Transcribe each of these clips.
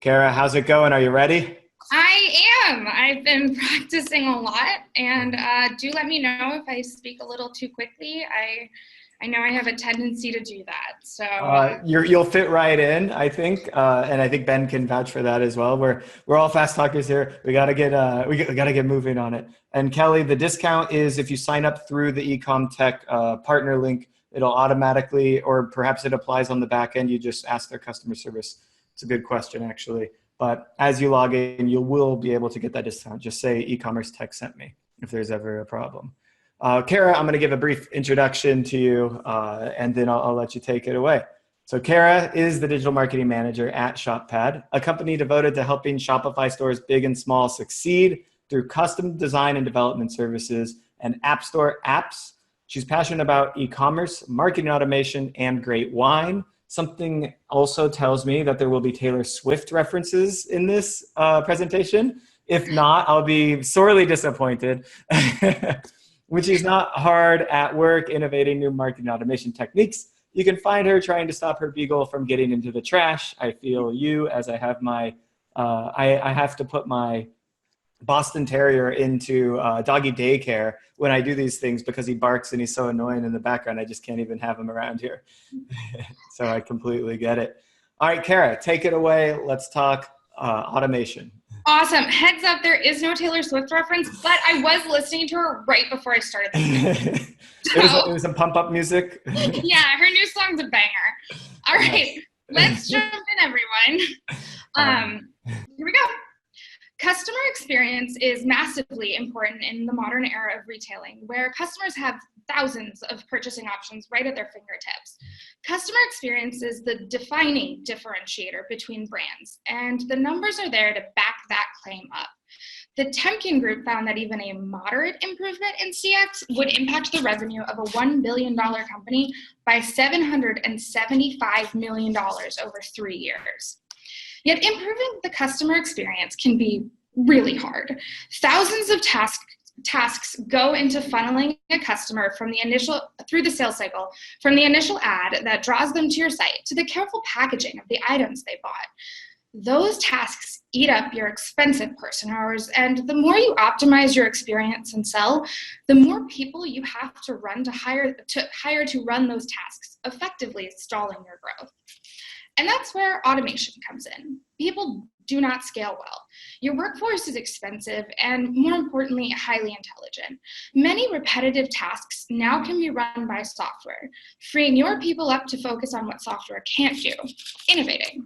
Cara, how's it going? Are you ready? I am. I've been practicing a lot, and do let me know if I speak a little too quickly. I know I have a tendency to do that. So You'll fit right in, I think, and I think Ben can vouch for that as well. We're all fast talkers here. We gotta get we gotta get moving on it. And Kelly, the discount is if you sign up through the Ecom Tech partner link, it'll automatically, or perhaps it applies on the back end. You just ask their customer service. It's a good question, actually. But as you log in, you will be able to get that discount. Just say eCommerce Tech sent me if there's ever a problem. Cara, I'm going to give a brief introduction to you, and then I'll let you take it away. So Cara is the digital marketing manager at Shoppad, a company devoted to helping Shopify stores big and small succeed through custom design and development services and app store apps. She's passionate about e-commerce, marketing automation, and great wine. Something also tells me that there will be Taylor Swift references in this presentation. If not, I'll be sorely disappointed. When she's not hard at work innovating new marketing automation techniques, you can find her trying to stop her beagle from getting into the trash. I feel you as I have my, I have to put my Boston Terrier into doggy daycare when I do these things because he barks and he's so annoying in the background. I just can't even have him around here. So I completely get it. All right, Cara, take it away. Let's talk automation. awesome. Heads up, there is no Taylor Swift reference, but I was listening to her right before I started this. It was some pump up music. Yeah, her new song's a banger. All right, let's jump in, everyone. Here we go. Customer experience is massively important in the modern era of retailing, where customers have thousands of purchasing options right at their fingertips. Customer experience is the defining differentiator between brands, and the numbers are there to back that claim up. The Temkin Group found that even a moderate improvement in CX would impact the revenue of a $1 billion company by $775 million over 3 years. Yet improving the customer experience can be really hard. Thousands of tasks go into funneling a customer through the sales cycle, from the initial ad that draws them to your site to the careful packaging of the items they bought. Those tasks eat up your expensive person hours, and the more you optimize your experience and sell, the more people you have to hire to run those tasks, effectively stalling your growth. And that's where automation comes in. People do not scale well. Your workforce is expensive and, more importantly, highly intelligent. Many repetitive tasks now can be run by software, freeing your people up to focus on what software can't do, innovating.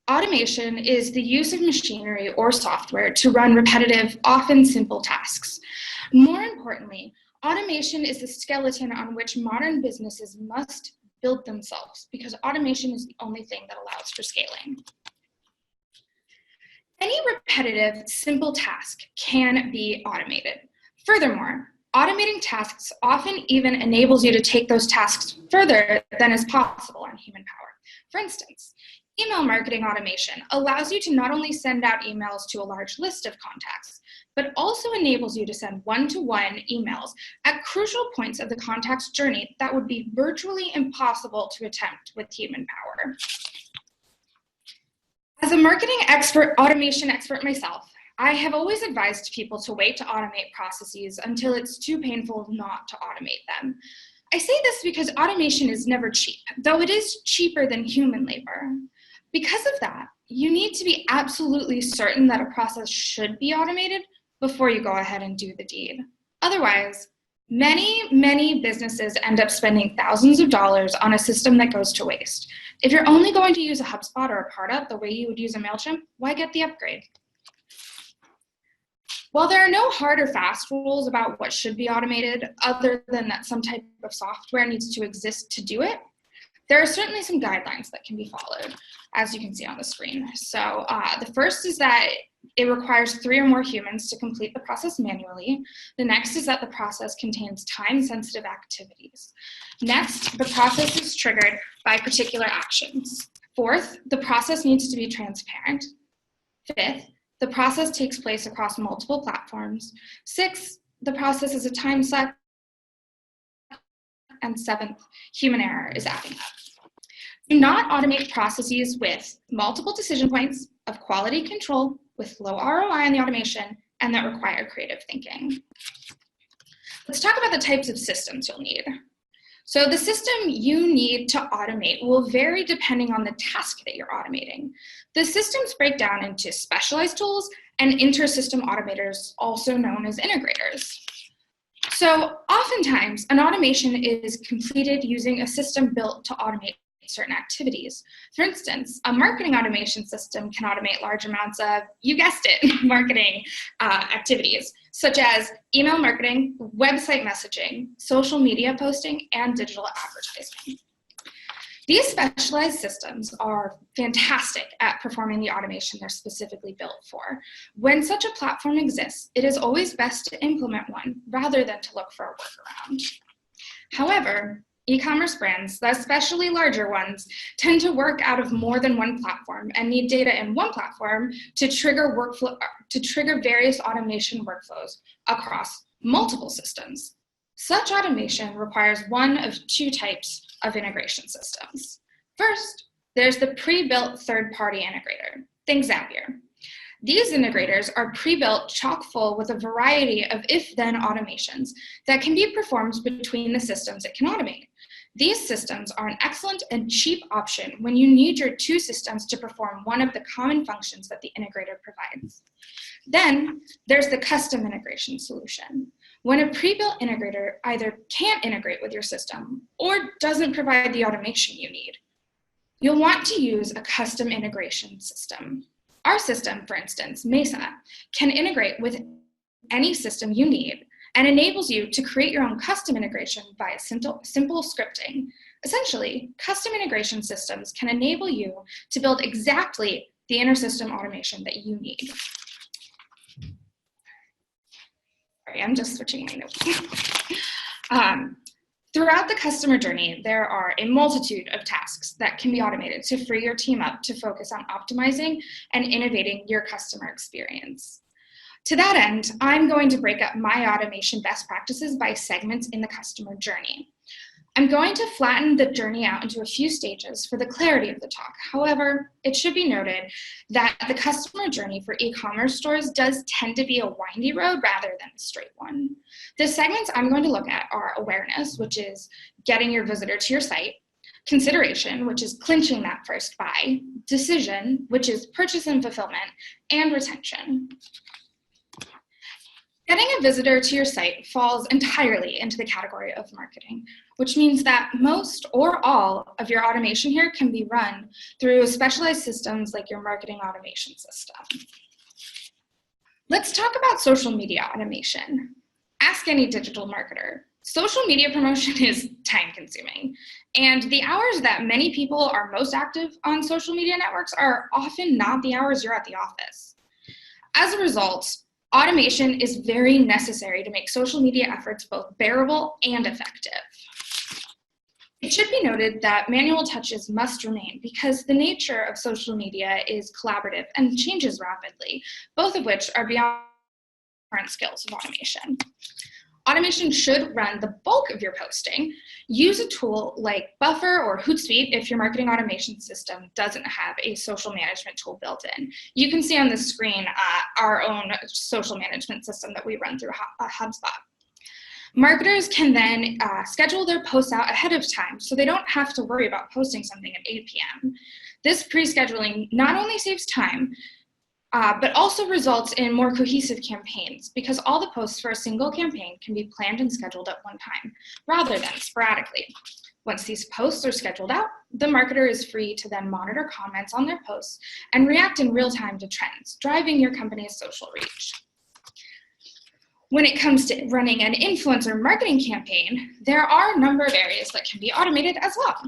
Automation is the use of machinery or software to run repetitive, often simple tasks. More importantly, automation is the skeleton on which modern businesses must build themselves, because automation is the only thing that allows for scaling. Any repetitive, simple task can be automated. Furthermore, automating tasks often even enables you to take those tasks further than is possible on human power. For instance, email marketing automation allows you to not only send out emails to a large list of contacts, but also enables you to send one-to-one emails at crucial points of the contact's journey that would be virtually impossible to attempt with human power. As a marketing automation expert myself, I have always advised people to wait to automate processes until it's too painful not to automate them. I say this because automation is never cheap, though it is cheaper than human labor. Because of that, you need to be absolutely certain that a process should be automated before you go ahead and do the deed. Otherwise, many businesses end up spending thousands of dollars on a system that goes to waste. If you're only going to use a HubSpot or a Pardot the way you would use a MailChimp, why get the upgrade? While there are no hard or fast rules about what should be automated, other than that some type of software needs to exist to do it, there are certainly some guidelines that can be followed, as you can see on the screen. So the first is that it requires 3 or more humans to complete the process manually. The next is that the process contains time-sensitive activities. Next, the process is triggered by particular actions. Fourth, the process needs to be transparent. Fifth, the process takes place across multiple platforms. Sixth, the process is a time suck. And seventh, human error is adding up. Do not automate processes with multiple decision points, of quality control, with low ROI on the automation, and that require creative thinking. Let's talk about the types of systems you'll need. So the system you need to automate will vary depending on the task that you're automating. The systems break down into specialized tools and inter-system automators, also known as integrators. So oftentimes, an automation is completed using a system built to automate certain activities. For instance, a marketing automation system can automate large amounts of, you guessed it, marketing activities, such as email marketing, website messaging, social media posting, and digital advertising. These specialized systems are fantastic at performing the automation they're specifically built for. When such a platform exists, it is always best to implement one rather than to look for a workaround. However, e-commerce brands, especially larger ones, tend to work out of more than one platform and need data in one platform to trigger various automation workflows across multiple systems. Such automation requires one of two types of integration systems. First, there's the pre-built third-party integrator. Think Zapier. These integrators are pre-built chock full with a variety of if-then automations that can be performed between the systems it can automate. These systems are an excellent and cheap option when you need your two systems to perform one of the common functions that the integrator provides. Then there's the custom integration solution. When a pre-built integrator either can't integrate with your system or doesn't provide the automation you need, you'll want to use a custom integration system. Our system, for instance, Mesa, can integrate with any system you need and enables you to create your own custom integration via simple scripting. Essentially, custom integration systems can enable you to build exactly the inter-system automation that you need. Sorry, I'm just switching my notes. Throughout the customer journey, there are a multitude of tasks that can be automated to free your team up to focus on optimizing and innovating your customer experience. To that end, I'm going to break up my automation best practices by segments in the customer journey. I'm going to flatten the journey out into a few stages for the clarity of the talk. However, it should be noted that the customer journey for e-commerce stores does tend to be a windy road rather than a straight one. The segments I'm going to look at are awareness, which is getting your visitor to your site, consideration, which is clinching that first buy, decision, which is purchase and fulfillment, and retention. Getting a visitor to your site falls entirely into the category of marketing, which means that most or all of your automation here can be run through specialized systems like your marketing automation system. Let's talk about social media automation. Ask any digital marketer. Social media promotion is time-consuming, and the hours that many people are most active on social media networks are often not the hours you're at the office. As a result, automation is very necessary to make social media efforts both bearable and effective. It should be noted that manual touches must remain because the nature of social media is collaborative and changes rapidly, both of which are beyond current skills of automation. Automation should run the bulk of your posting. Use a tool like Buffer or Hootsuite if your marketing automation system doesn't have a social management tool built in. You can see on the screen our own social management system that we run through HubSpot. Marketers can then schedule their posts out ahead of time so they don't have to worry about posting something at 8 p.m. This pre-scheduling not only saves time, but also results in more cohesive campaigns because all the posts for a single campaign can be planned and scheduled at one time rather than sporadically. Once these posts are scheduled out, the marketer is free to then monitor comments on their posts and react in real time to trends, driving your company's social reach. When it comes to running an influencer marketing campaign, there are a number of areas that can be automated as well.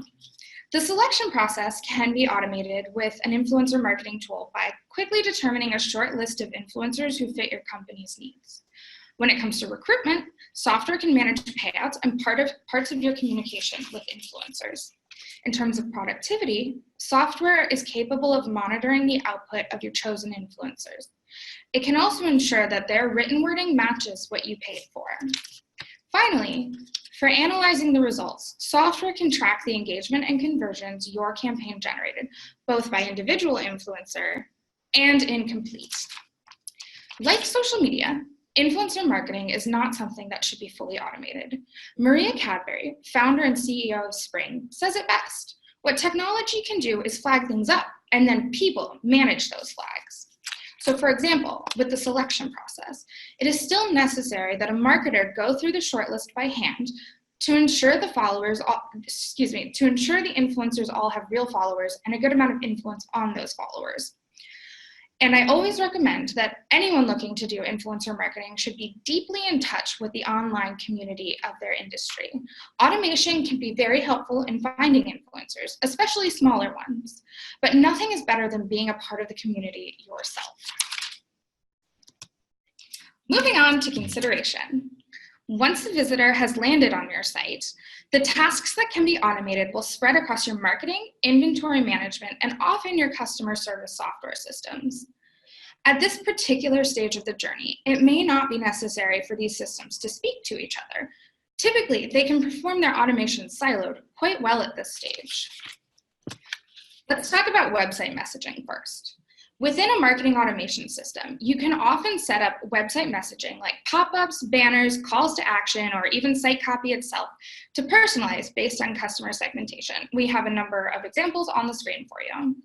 The selection process can be automated with an influencer marketing tool by quickly determining a short list of influencers who fit your company's needs. When it comes to recruitment, software can manage payouts and parts of your communication with influencers. In terms of productivity, software is capable of monitoring the output of your chosen influencers. It can also ensure that their written wording matches what you paid for. Finally, For analyzing the results, software can track the engagement and conversions your campaign generated, both by individual influencer and in Complete. Like social media, influencer marketing is not something that should be fully automated. Maria Cadbury, founder and CEO of Spring, says it best. What technology can do is flag things up, and then people manage those flags. So for example, with the selection process, it is still necessary that a marketer go through the shortlist by hand to ensure the influencers all have real followers and a good amount of influence on those followers. And I always recommend that anyone looking to do influencer marketing should be deeply in touch with the online community of their industry. Automation can be very helpful in finding influencers, especially smaller ones, but nothing is better than being a part of the community yourself. Moving on to consideration. Once the visitor has landed on your site, the tasks that can be automated will spread across your marketing, inventory management, and often your customer service software systems. At this particular stage of the journey, it may not be necessary for these systems to speak to each other. Typically, they can perform their automation siloed quite well at this stage. Let's talk about website messaging first. Within a marketing automation system, you can often set up website messaging like pop-ups, banners, calls to action, or even site copy itself to personalize based on customer segmentation. We have a number of examples on the screen for you.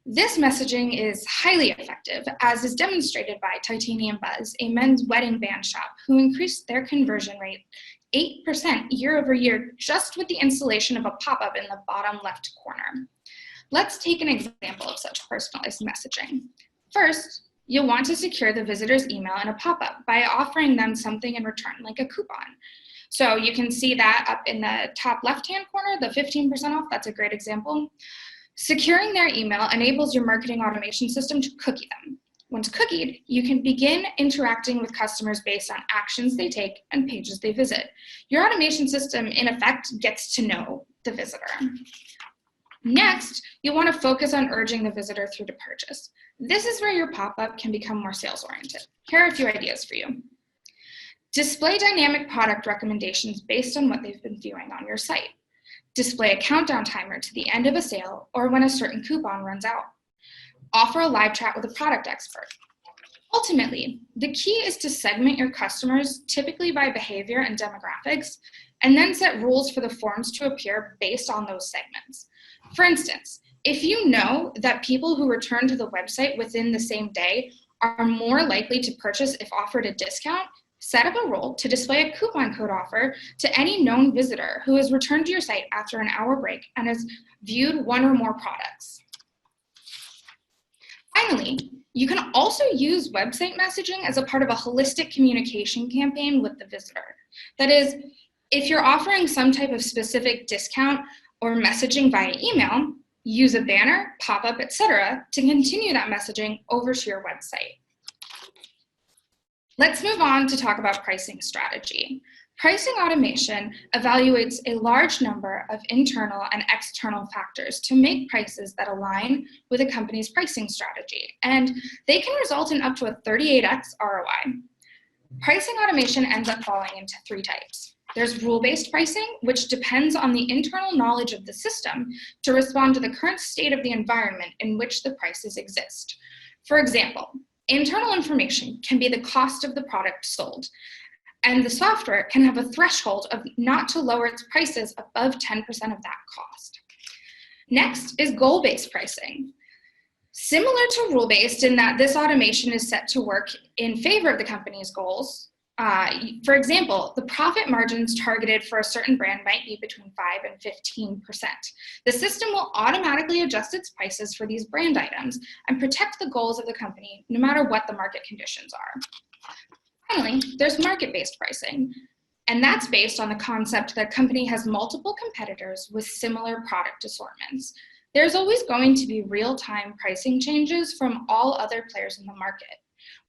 This messaging is highly effective, as is demonstrated by Titanium Buzz, a men's wedding band shop who increased their conversion rate 8% year over year just with the installation of a pop-up in the bottom left corner. Let's take an example of such personalized messaging. First, you'll want to secure the visitor's email in a pop-up by offering them something in return, like a coupon. So you can see that up in the top left-hand corner, the 15% off, that's a great example. Securing their email enables your marketing automation system to cookie them. Once cookied, you can begin interacting with customers based on actions they take and pages they visit. Your automation system, in effect, gets to know the visitor. Next, you'll want to focus on urging the visitor through to purchase. This is where your pop-up can become more sales-oriented. Here are a few ideas for you. Display dynamic product recommendations based on what they've been viewing on your site. Display a countdown timer to the end of a sale or when a certain coupon runs out. Offer a live chat with a product expert. Ultimately, the key is to segment your customers, typically by behavior and demographics, and then set rules for the forms to appear based on those segments. For instance, if you know that people who return to the website within the same day are more likely to purchase if offered a discount, set up a rule to display a coupon code offer to any known visitor who has returned to your site after an hour break and has viewed one or more products. Finally, you can also use website messaging as a part of a holistic communication campaign with the visitor. That is, if you're offering some type of specific discount or messaging via email, use a banner, pop-up, etc. to continue that messaging over to your website. Let's move on to talk about pricing strategy. Pricing automation evaluates a large number of internal and external factors to make prices that align with a company's pricing strategy, and they can result in up to a 38x ROI. Pricing automation ends up falling into three types. There's rule-based pricing, which depends on the internal knowledge of the system to respond to the current state of the environment in which the prices exist. For example, internal information can be the cost of the product sold, and the software can have a threshold of not to lower its prices above 10% of that cost. Next is goal-based pricing. Similar to rule-based in that this automation is set to work in favor of the company's goals. For example, the profit margins targeted for a certain brand might be between 5 and 15%. The system will automatically adjust its prices for these brand items and protect the goals of the company no matter what the market conditions are. Finally, there's market-based pricing, and that's based on the concept that a company has multiple competitors with similar product assortments. There's always going to be real-time pricing changes from all other players in the market.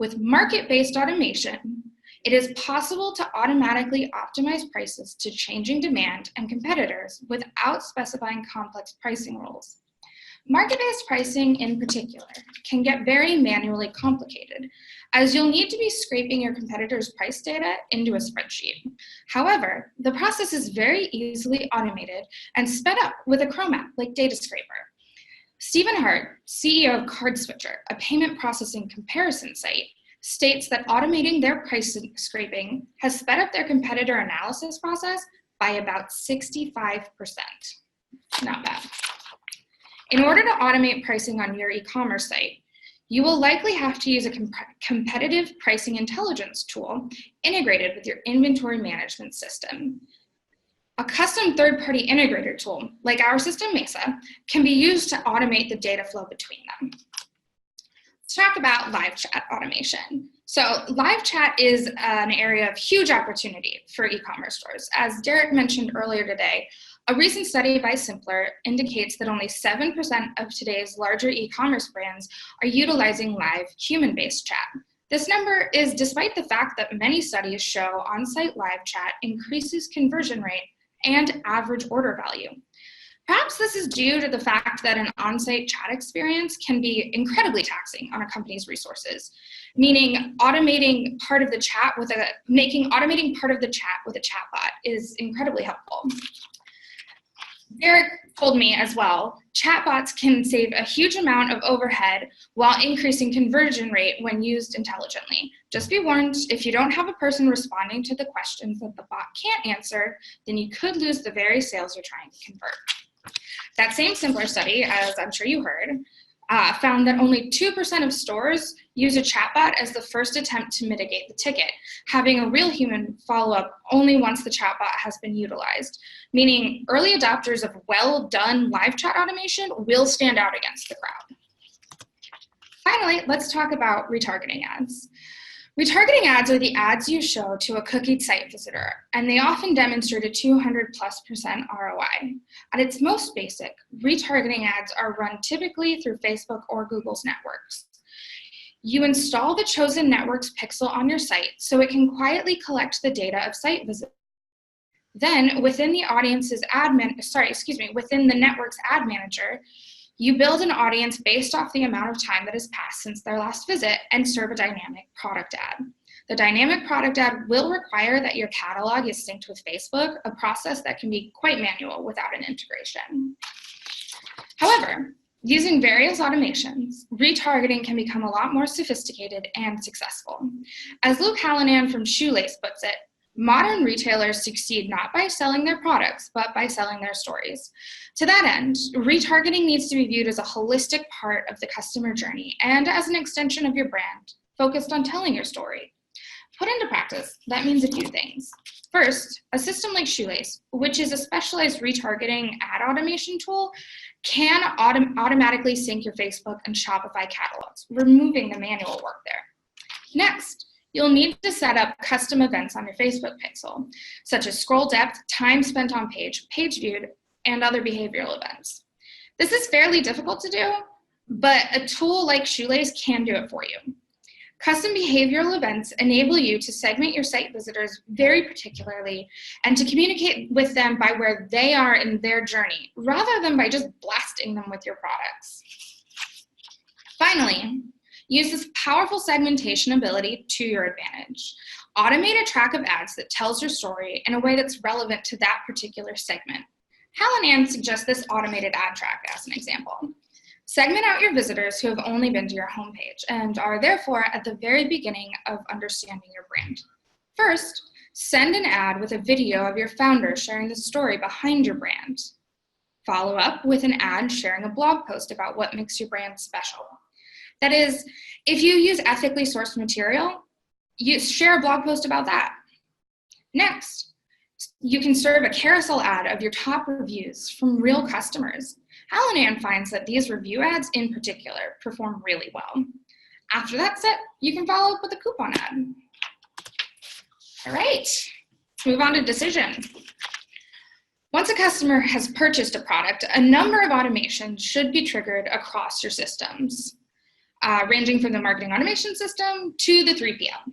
With market-based automation, it is possible to automatically optimize prices to changing demand and competitors without specifying complex pricing rules. Market-based pricing in particular can get very manually complicated, as you'll need to be scraping your competitors' price data into a spreadsheet. However, the process is very easily automated and sped up with a Chrome app like Data Scraper. Stephen Hart, CEO of CardSwitcher, a payment processing comparison site, states that automating their price scraping has sped up their competitor analysis process by about 65%. Not bad. In order to automate pricing on your e-commerce site, you will likely have to use a competitive pricing intelligence tool integrated with your inventory management system. A custom third-party integrator tool, like our system Mesa, can be used to automate the data flow between them. Let's talk about live chat automation. So live chat is an area of huge opportunity for e-commerce stores. As Derek mentioned earlier today, a recent study by Simpler indicates that only 7% of today's larger e-commerce brands are utilizing live human-based chat. This number is despite the fact that many studies show on-site live chat increases conversion rate and average order value. Perhaps this is due to the fact that an on-site chat experience can be incredibly taxing on a company's resources, meaning automating part of the chat with automating part of the chat with a chatbot is incredibly helpful. Derek told me as well, chatbots can save a huge amount of overhead while increasing conversion rate when used intelligently. Just be warned, if you don't have a person responding to the questions that the bot can't answer, then you could lose the very sales you're trying to convert. That same Simpler study, as I'm sure you heard, found that only 2% of stores use a chatbot as the first attempt to mitigate the ticket, having a real human follow up only once the chatbot has been utilized, meaning early adopters of well-done live chat automation will stand out against the crowd. Finally, let's talk about retargeting ads. Retargeting ads are the ads you show to a cookied site visitor, and they often demonstrate a 200+% ROI. At its most basic, retargeting ads are run typically through Facebook or Google's networks. You install the chosen network's pixel on your site so it can quietly collect the data of site visitors. Then, within the within the network's ad manager, you build an audience based off the amount of time that has passed since their last visit and serve a dynamic product ad. The dynamic product ad will require that your catalog is synced with Facebook, a process that can be quite manual without an integration. However, using various automations, retargeting can become a lot more sophisticated and successful. As Luke Hallinan from Shoelace puts it, modern retailers succeed not by selling their products, but by selling their stories. To that end, retargeting needs to be viewed as a holistic part of the customer journey and as an extension of your brand, focused on telling your story. Put into practice, that means a few things. First, a system like Shoelace, which is a specialized retargeting ad automation tool, can automatically sync your Facebook and Shopify catalogs, removing the manual work there. Next, you'll need to set up custom events on your Facebook pixel, such as scroll depth, time spent on page, page viewed, and other behavioral events. This is fairly difficult to do, but a tool like Shoelace can do it for you. Custom behavioral events enable you to segment your site visitors very particularly and to communicate with them by where they are in their journey, rather than by just blasting them with your products. Finally, use this powerful segmentation ability to your advantage. Automate a track of ads that tells your story in a way that's relevant to that particular segment. Hallinan suggests this automated ad track as an example. Segment out your visitors who have only been to your homepage and are therefore at the very beginning of understanding your brand. First, send an ad with a video of your founder sharing the story behind your brand. Follow up with an ad sharing a blog post about what makes your brand special. That is, if you use ethically sourced material, you share a blog post about that. Next, you can serve a carousel ad of your top reviews from real customers. Hallinan finds that these review ads in particular perform really well. After that's it, you can follow up with a coupon ad. All right, let's move on to decision. Once a customer has purchased a product, a number of automations should be triggered across your systems, ranging from the marketing automation system to the 3PL.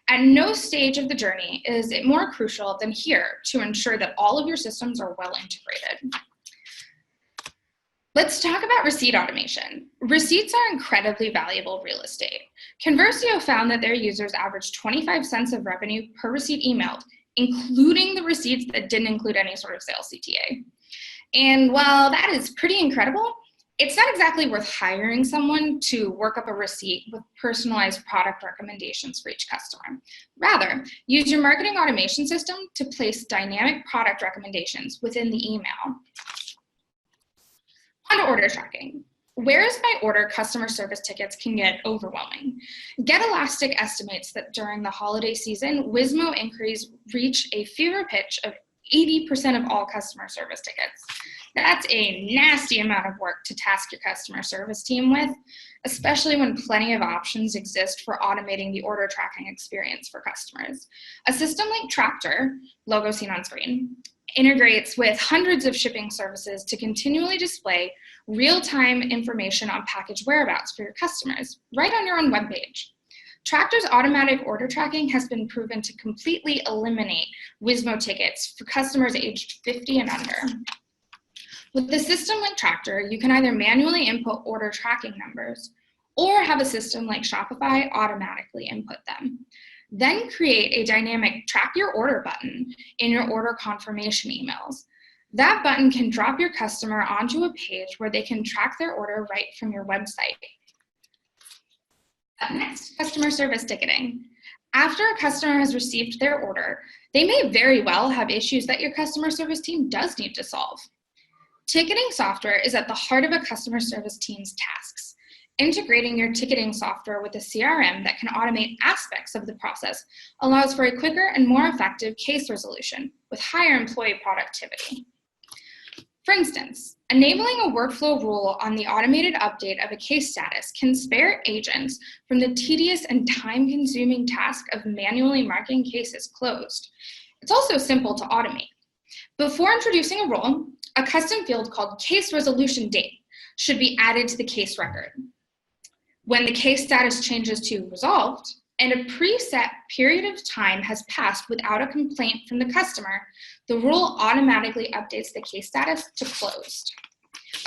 At no stage of the journey is it more crucial than here to ensure that all of your systems are well integrated. Let's talk about receipt automation. Receipts are incredibly valuable real estate. Conversio found that their users averaged 25 cents of revenue per receipt emailed, including the receipts that didn't include any sort of sales CTA. And while that is pretty incredible, it's not exactly worth hiring someone to work up a receipt with personalized product recommendations for each customer. Rather, use your marketing automation system to place dynamic product recommendations within the email. On to order tracking. Whereas by order customer service tickets can get overwhelming, GetElastic estimates that during the holiday season, Wizmo inquiries reach a fever pitch of 80% of all customer service tickets. That's a nasty amount of work to task your customer service team with, especially when plenty of options exist for automating the order tracking experience for customers. A system like Tractor, logo seen on screen, integrates with hundreds of shipping services to continually display real-time information on package whereabouts for your customers, right on your own webpage. Tractor's automatic order tracking has been proven to completely eliminate Wizmo tickets for customers aged 50 and under. With a system like Tractor, you can either manually input order tracking numbers or have a system like Shopify automatically input them. Then create a dynamic track your order button in your order confirmation emails. That button can drop your customer onto a page where they can track their order right from your website. Up next, customer service ticketing. After a customer has received their order, they may very well have issues that your customer service team does need to solve. Ticketing software is at the heart of a customer service team's tasks. Integrating your ticketing software with a CRM that can automate aspects of the process allows for a quicker and more effective case resolution with higher employee productivity. For instance, enabling a workflow rule on the automated update of a case status can spare agents from the tedious and time-consuming task of manually marking cases closed. It's also simple to automate. Before introducing a rule, a custom field called case resolution date should be added to the case record. When the case status changes to resolved, and a preset period of time has passed without a complaint from the customer, the rule automatically updates the case status to closed.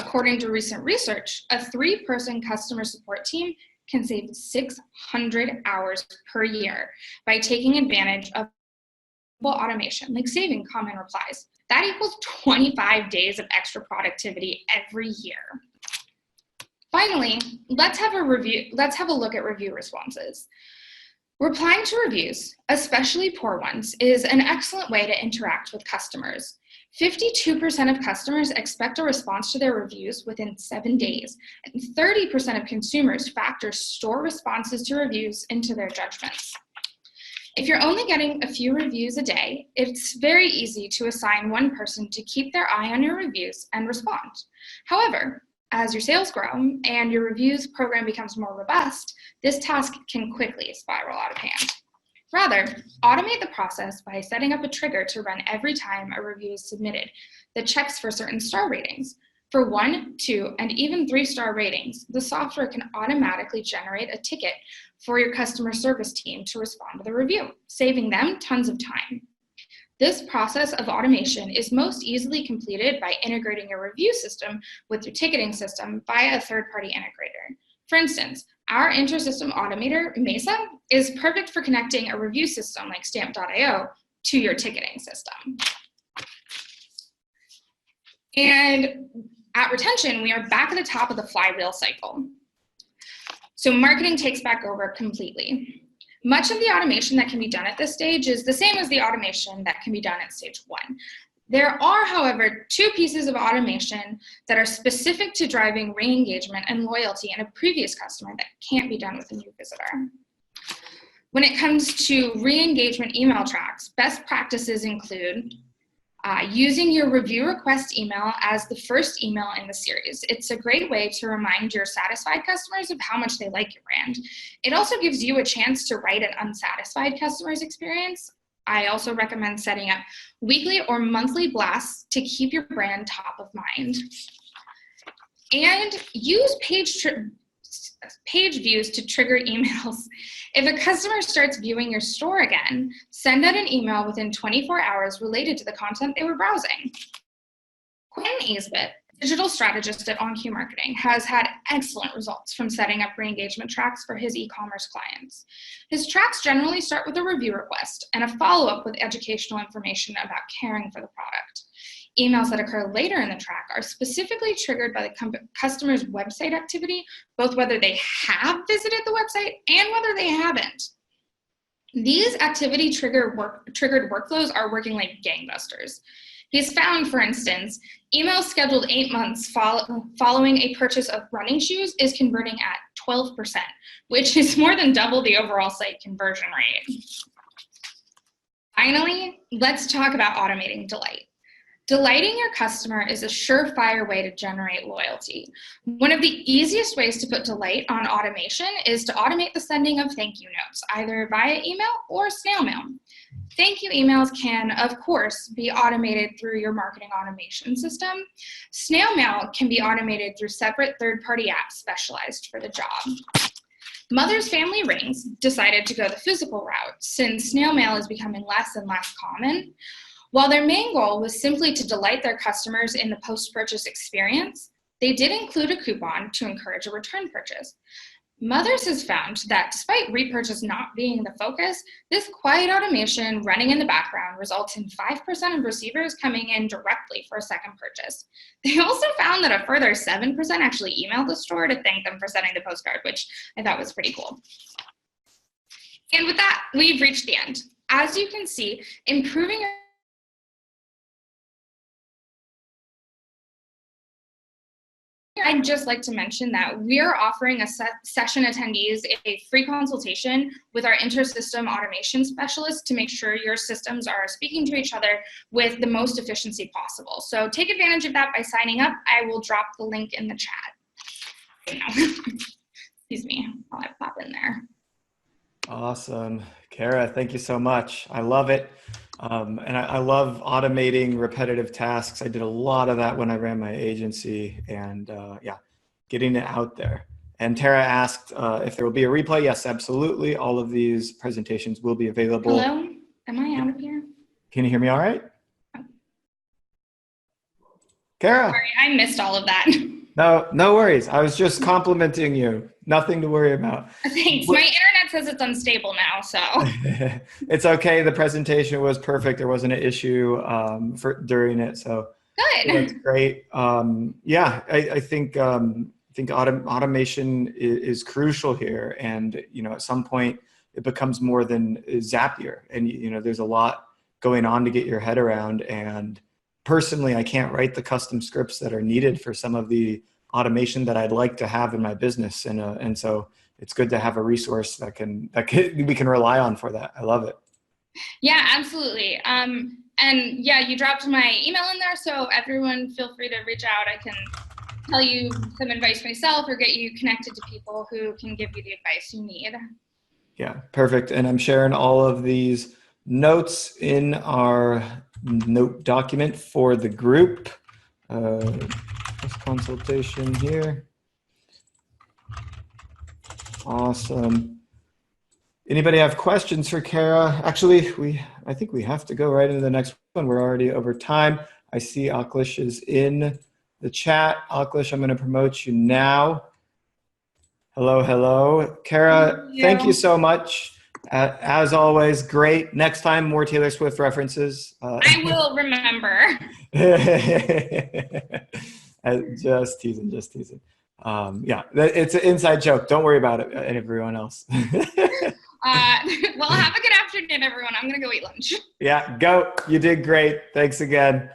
According to recent research, a 3-person customer support team can save 600 hours per year by taking advantage of automation, like saving comment replies. That equals 25 days of extra productivity every year. Finally, let's have a look at review responses. Replying to reviews, especially poor ones, is an excellent way to interact with customers. 52% of customers expect a response to their reviews within 7 days, and 30% of consumers factor store responses to reviews into their judgments. If you're only getting a few reviews a day, it's very easy to assign one person to keep their eye on your reviews and respond. However, as your sales grow and your reviews program becomes more robust, this task can quickly spiral out of hand. Rather, automate the process by setting up a trigger to run every time a review is submitted that checks for certain star ratings. For 1, 2, and even 3-star ratings, the software can automatically generate a ticket for your customer service team to respond to the review, saving them tons of time. This process of automation is most easily completed by integrating your review system with your ticketing system via a third-party integrator. For instance, our inter-system automator, Mesa, is perfect for connecting a review system like Stamp.io to your ticketing system. And at retention, we are back at the top of the flywheel cycle. So marketing takes back over completely. Much of the automation that can be done at this stage is the same as the automation that can be done at stage 1. There are, however, 2 pieces of automation that are specific to driving re-engagement and loyalty in a previous customer that can't be done with a new visitor. When it comes to re-engagement email tracks, best practices include using your review request email as the first email in the series. It's a great way to remind your satisfied customers of how much they like your brand. It also gives you a chance to write an unsatisfied customer's experience. I also recommend setting up weekly or monthly blasts to keep your brand top of mind. And use page views to trigger emails. If a customer starts viewing your store again, send out an email within 24 hours related to the content they were browsing. Quinn Aisbett digital strategist at OnQ Marketing, has had excellent results from setting up re-engagement tracks for his e-commerce clients. His tracks generally start with a review request and a follow-up with educational information about caring for the product. Emails that occur later in the track are specifically triggered by the customer's website activity, both whether they have visited the website and whether they haven't. These activity-triggered workflows are working like gangbusters. He's found, for instance, emails scheduled 8 months following a purchase of running shoes is converting at 12%, which is more than double the overall site conversion rate. Finally, let's talk about automating delight. Delighting your customer is a surefire way to generate loyalty. One of the easiest ways to put delight on automation is to automate the sending of thank you notes, either via email or snail mail. Thank you emails can, of course, be automated through your marketing automation system. Snail mail can be automated through separate third-party apps specialized for the job. Mother's Family Rings decided to go the physical route since snail mail is becoming less and less common. While their main goal was simply to delight their customers in the post-purchase experience, they did include a coupon to encourage a return purchase. Mothers has found that despite repurchase not being the focus, this quiet automation running in the background results in 5% of receivers coming in directly for a second purchase. They also found that a further 7% actually emailed the store to thank them for sending the postcard, which I thought was pretty cool. And with that, we've reached the end. As you can see, improving your I'd just like to mention that we are offering session attendees a free consultation with our inter-system automation specialist to make sure your systems are speaking to each other with the most efficiency possible. So take advantage of that by signing up. I will drop the link in the chat. Excuse me, while I pop in there. Awesome. Cara, thank you so much. I love it. And I love automating repetitive tasks. I did a lot of that when I ran my agency, and yeah, getting it out there. And Tara asked if there will be a replay. Yes, absolutely. All of these presentations will be available. Hello? Am I out of here? Can you hear me all right? Cara? Sorry, I missed all of that. No worries. I was just complimenting you. Nothing to worry about. Thanks. My internet says it's unstable now, so. It's okay. The presentation was perfect. There wasn't an issue during it, so good. That's great. Yeah, I think automation is crucial here, and at some point it becomes more than Zapier, and there's a lot going on to get your head around. And personally, I can't write the custom scripts that are needed for some of the automation that I'd like to have in my business. And so it's good to have a resource that we can rely on for that. I love it. Yeah, absolutely. And yeah, you dropped my email in there, so everyone feel free to reach out. I can tell you some advice myself or get you connected to people who can give you the advice you need. Yeah, perfect. And I'm sharing all of these notes in our note document for the group. This consultation here. Awesome. Anybody have questions for Cara? Actually, I think we have to go right into the next one. We're already over time. I see Aklish is in the chat. Aklish, I'm going to promote you now. Hello. Cara, thank you so much. As always, great. Next time, more Taylor Swift references. I will remember. Just teasing. Yeah, it's an inside joke. Don't worry about it, everyone else. Well, have a good afternoon, everyone. I'm going to go eat lunch. Yeah, go. You did great. Thanks again.